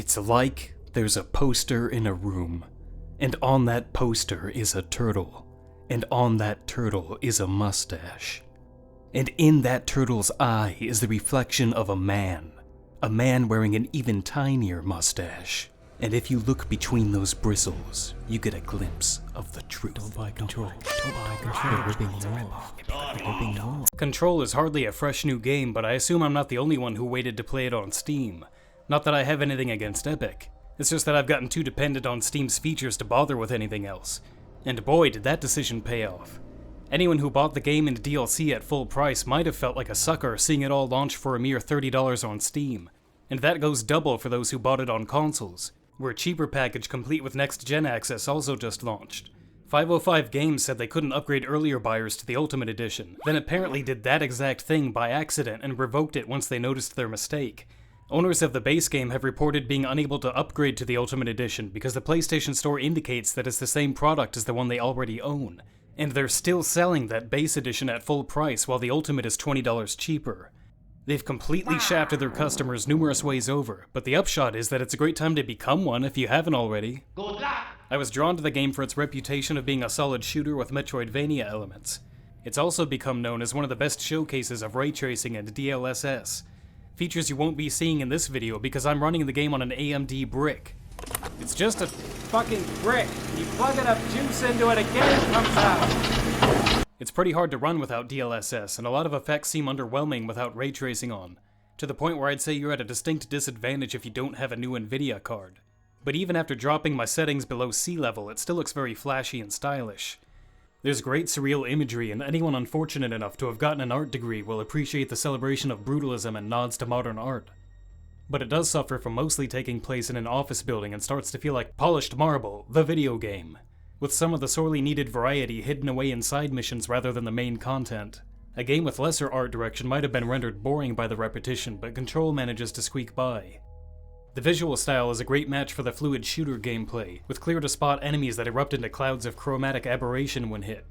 It's like there's a poster in a room, and on that poster is a turtle, and on that turtle is a mustache. And in that turtle's eye is the reflection of a man wearing an even tinier mustache. And if you look between those bristles, you get a glimpse of the truth. Don't buy Control. Don't buy Control. Control is hardly a fresh new game, but I assume I'm not the only one who waited to play it on Steam. Not that I have anything against Epic. It's just that I've gotten too dependent on Steam's features to bother with anything else. And boy, did that decision pay off. Anyone who bought the game and DLC at full price might have felt like a sucker seeing it all launch for a mere $30 on Steam. And that goes double for those who bought it on consoles, where a cheaper package complete with next-gen access also just launched. 505 Games said they couldn't upgrade earlier buyers to the Ultimate Edition, then apparently did that exact thing by accident and revoked it once they noticed their mistake. Owners of the base game have reported being unable to upgrade to the Ultimate Edition because the PlayStation Store indicates that it's the same product as the one they already own, and they're still selling that base edition at full price while the Ultimate is $20 cheaper. They've completely shafted their customers numerous ways over, but the upshot is that it's a great time to become one if you haven't already. Good luck! I was drawn to the game for its reputation of being a solid shooter with Metroidvania elements. It's also become known as one of the best showcases of ray tracing and DLSS. Features you won't be seeing in this video because I'm running the game on an AMD brick. It's just a fucking brick. You plug enough juice into it, a game comes out. It's pretty hard to run without DLSS, and a lot of effects seem underwhelming without ray tracing on, to the point where I'd say you're at a distinct disadvantage if you don't have a new Nvidia card. But even after dropping my settings below sea level, it still looks very flashy and stylish. There's great surreal imagery, and anyone unfortunate enough to have gotten an art degree will appreciate the celebration of brutalism and nods to modern art. But it does suffer from mostly taking place in an office building and starts to feel like Polished Marble, the video game, with some of the sorely needed variety hidden away in side missions rather than the main content. A game with lesser art direction might have been rendered boring by the repetition, but Control manages to squeak by. The visual style is a great match for the fluid shooter gameplay, with clear-to-spot enemies that erupt into clouds of chromatic aberration when hit.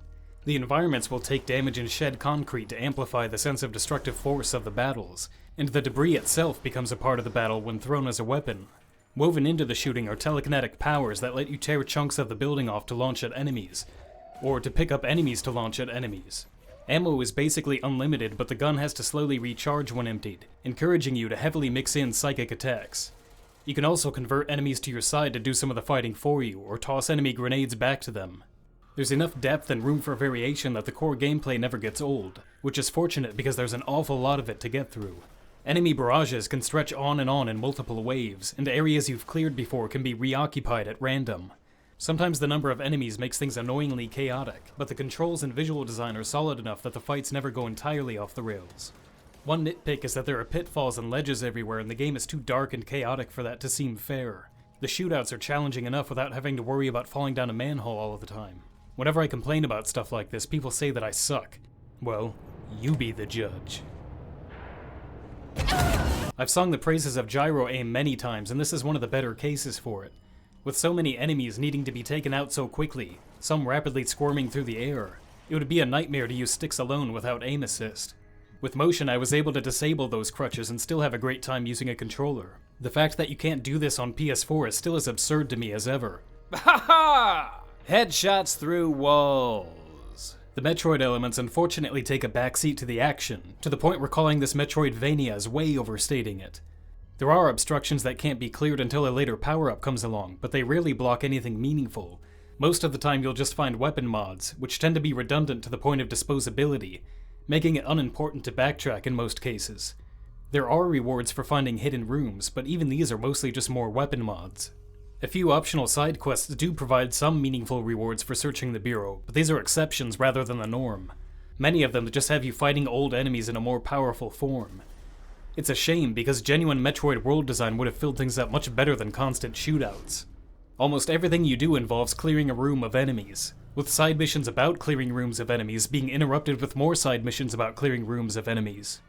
The environments will take damage and shed concrete to amplify the sense of destructive force of the battles, and the debris itself becomes a part of the battle when thrown as a weapon. Woven into the shooting are telekinetic powers that let you tear chunks of the building off to launch at enemies, or to pick up enemies to launch at enemies. Ammo is basically unlimited, but the gun has to slowly recharge when emptied, encouraging you to heavily mix in psychic attacks. You can also convert enemies to your side to do some of the fighting for you, or toss enemy grenades back to them. There's enough depth and room for variation that the core gameplay never gets old, which is fortunate because there's an awful lot of it to get through. Enemy barrages can stretch on in multiple waves, and areas you've cleared before can be reoccupied at random. Sometimes the number of enemies makes things annoyingly chaotic, but the controls and visual design are solid enough that the fights never go entirely off the rails. One nitpick is that there are pitfalls and ledges everywhere, and the game is too dark and chaotic for that to seem fair. The shootouts are challenging enough without having to worry about falling down a manhole all of the time. Whenever I complain about stuff like this, people say that I suck. Well, you be the judge. I've sung the praises of gyro aim many times, and this is one of the better cases for it. With so many enemies needing to be taken out so quickly, some rapidly squirming through the air, it would be a nightmare to use sticks alone without aim assist. With motion, I was able to disable those crutches and still have a great time using a controller. The fact that you can't do this on PS4 is still as absurd to me as ever. Ha ha! Headshots through walls. The Metroid elements unfortunately take a backseat to the action, to the point where calling this Metroidvania is way overstating it. There are obstructions that can't be cleared until a later power-up comes along, but they rarely block anything meaningful. Most of the time you'll just find weapon mods, which tend to be redundant to the point of disposability, making it unimportant to backtrack in most cases. There are rewards for finding hidden rooms, but even these are mostly just more weapon mods. A few optional side quests do provide some meaningful rewards for searching the bureau, but these are exceptions rather than the norm. Many of them just have you fighting old enemies in a more powerful form. It's a shame because genuine Metroid world design would have filled things up much better than constant shootouts. Almost everything you do involves clearing a room of enemies, with side missions about clearing rooms of enemies being interrupted with more side missions about clearing rooms of enemies.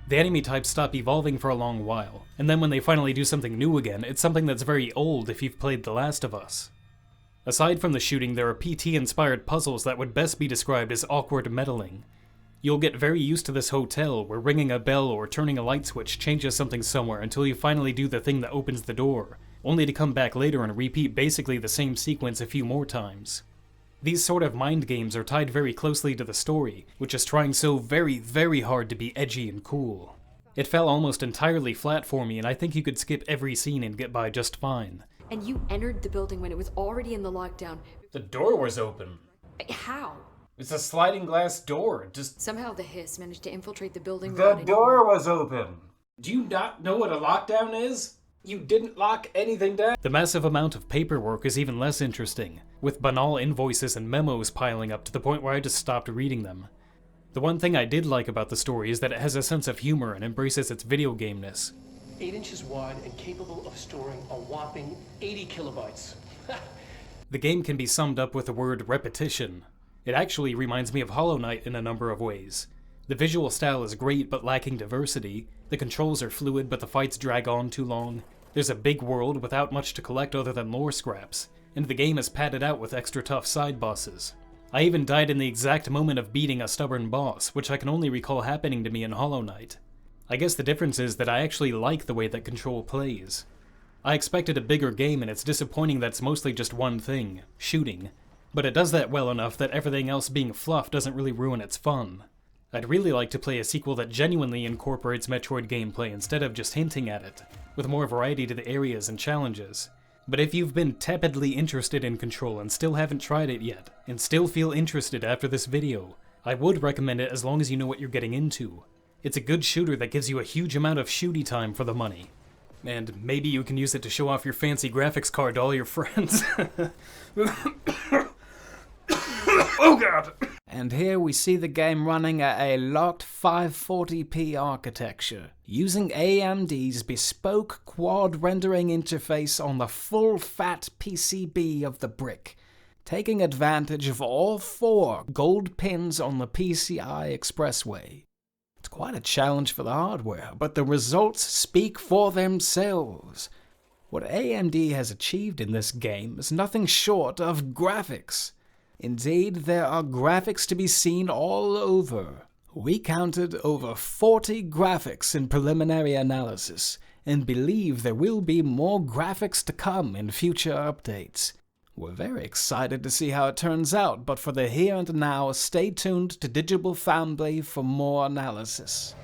The enemy types stop evolving for a long while, and then when they finally do something new again, it's something that's very old if you've played The Last of Us. Aside from the shooting, there are PT-inspired puzzles that would best be described as awkward meddling. You'll get very used to this hotel where ringing a bell or turning a light switch changes something somewhere until you finally do the thing that opens the door, only to come back later and repeat basically the same sequence a few more times. These sort of mind games are tied very closely to the story, which is trying so very, very hard to be edgy and cool. It fell almost entirely flat for me, and I think you could skip every scene and get by just fine. And you entered the building when it was already in the lockdown. The door was open. How? It's a sliding glass door, Somehow the hiss managed to infiltrate the building. The door was open! Do you not know what a lockdown is? You didn't lock anything down? The massive amount of paperwork is even less interesting, with banal invoices and memos piling up to the point where I just stopped reading them. The one thing I did like about the story is that it has a sense of humor and embraces its video gameness. 8 inches wide and capable of storing a whopping 80 kilobytes. The game can be summed up with the word repetition. It actually reminds me of Hollow Knight in a number of ways. The visual style is great but lacking diversity, the controls are fluid but the fights drag on too long, there's a big world without much to collect other than lore scraps, and the game is padded out with extra tough side bosses. I even died in the exact moment of beating a stubborn boss, which I can only recall happening to me in Hollow Knight. I guess the difference is that I actually like the way that Control plays. I expected a bigger game and it's disappointing that it's mostly just one thing, shooting. But it does that well enough that everything else being fluff doesn't really ruin its fun. I'd really like to play a sequel that genuinely incorporates Metroid gameplay instead of just hinting at it, with more variety to the areas and challenges. But if you've been tepidly interested in Control and still haven't tried it yet, and still feel interested after this video, I would recommend it as long as you know what you're getting into. It's a good shooter that gives you a huge amount of shooty time for the money. And maybe you can use it to show off your fancy graphics card to all your friends. Oh god! And here we see the game running at a locked 540p architecture, using AMD's bespoke quad rendering interface on the full fat PCB of the brick, taking advantage of all 4 gold pins on the PCI Expressway. It's quite a challenge for the hardware, but the results speak for themselves. What AMD has achieved in this game is nothing short of graphics. Indeed, there are graphics to be seen all over. We counted over 40 graphics in preliminary analysis, and believe there will be more graphics to come in future updates. We're very excited to see how it turns out, but for the here and now, stay tuned to Digital Family for more analysis.